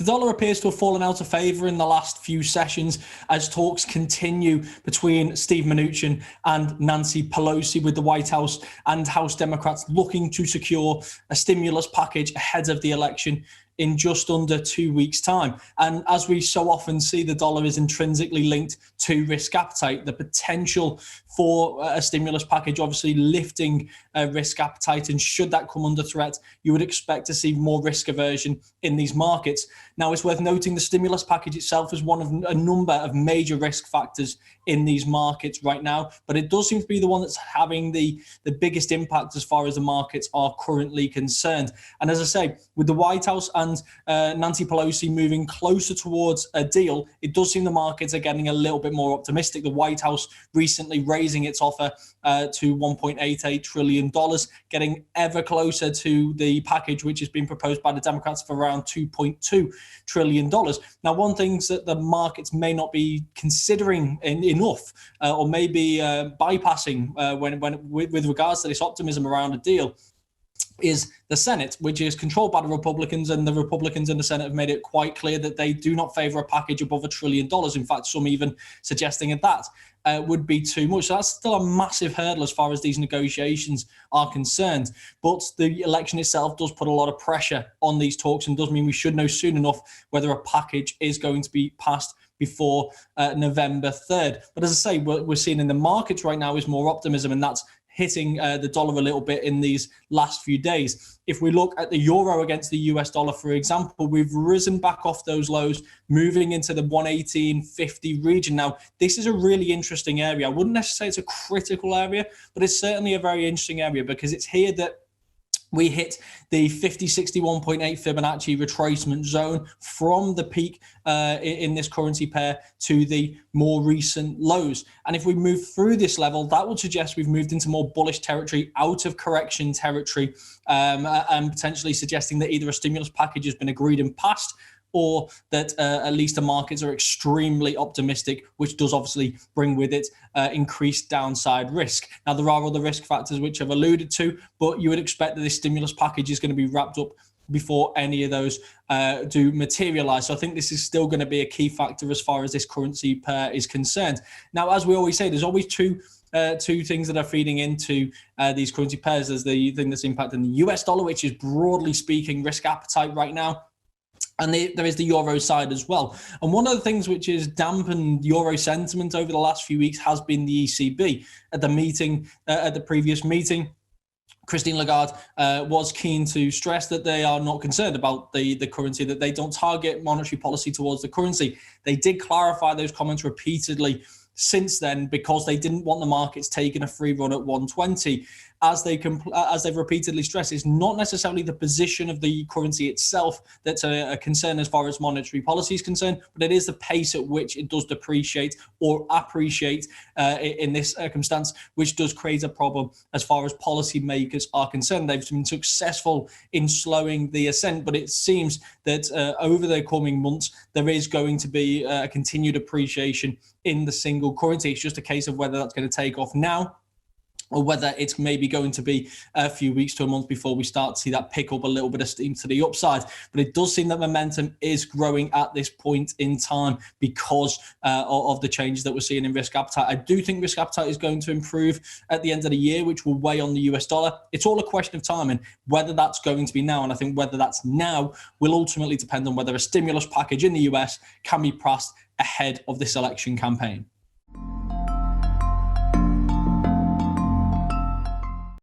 dollar appears to have fallen out of favor in the last few sessions as talks continue between Steve Mnuchin and Nancy Pelosi, with the White House and House Democrats looking to secure a stimulus package ahead of the election in just under 2 weeks' time. And as we so often see, the dollar is intrinsically linked to risk appetite. The potential for a stimulus package obviously lifting risk appetite, and should that come under threat, you would expect to see more risk aversion in these markets. Now, it's worth noting the stimulus package itself is one of a number of major risk factors in these markets right now, but it does seem to be the one that's having the biggest impact as far as the markets are currently concerned. And as I say, with the White House and Nancy Pelosi moving closer towards a deal, it does seem the markets are getting a little bit more optimistic. The White House recently raising its offer to $1.88 trillion, getting ever closer to the package which has been proposed by the Democrats for around $2.2 trillion. Now, one thing that the markets may not be considering enough, or maybe bypassing with regards to this optimism around a deal, is the Senate, which is controlled by the Republicans, and the Republicans in the Senate have made it quite clear that they do not favor a package above $1 trillion. In fact, some even suggesting that would be too much. So that's still a massive hurdle as far as these negotiations are concerned. But the election itself does put a lot of pressure on these talks, and does mean we should know soon enough whether a package is going to be passed before November 3rd. But as I say, what we're seeing in the markets right now is more optimism, and that's hitting the dollar a little bit in these last few days. If we look at the euro against the US dollar, for example, we've risen back off those lows, moving into the 118.50 region. Now, this is a really interesting area. I wouldn't necessarily say it's a critical area, but it's certainly a very interesting area, because it's here that we hit the 5061.8 Fibonacci retracement zone from the peak in this currency pair to the more recent lows. And if we move through this level, that would suggest we've moved into more bullish territory, out of correction territory, and potentially suggesting that either a stimulus package has been agreed and passed, or that at least the markets are extremely optimistic, which does obviously bring with it increased downside risk. Now, there are other risk factors which I've alluded to, but you would expect that this stimulus package is going to be wrapped up before any of those do materialize. So I think this is still going to be a key factor as far as this currency pair is concerned. Now, as we always say, there's always two things that are feeding into these currency pairs. There's the thing that's impacting the US dollar, which is broadly speaking risk appetite right now. And there is the euro side as well. And one of the things which has dampened euro sentiment over the last few weeks has been the ECB. At the meeting, at the previous meeting, Christine Lagarde was keen to stress that they are not concerned about the currency, that they don't target monetary policy towards the currency. They did clarify those comments repeatedly since then, because they didn't want the markets taking a free run at 120. As they've repeatedly stressed, it's not necessarily the position of the currency itself that's a concern as far as monetary policy is concerned, but it is the pace at which it does depreciate or appreciate in this circumstance, which does create a problem as far as policymakers are concerned. They've been successful in slowing the ascent, but it seems that over the coming months, there is going to be a continued appreciation in the single currency. It's just a case of whether that's going to take off now, or whether it's maybe going to be a few weeks to a month before we start to see that pick up a little bit of steam to the upside. But it does seem that momentum is growing at this point in time because of the changes that we're seeing in risk appetite. I do think risk appetite is going to improve at the end of the year, which will weigh on the US dollar. It's all a question of timing, whether that's going to be now. And I think whether that's now will ultimately depend on whether a stimulus package in the US can be passed ahead of this election campaign.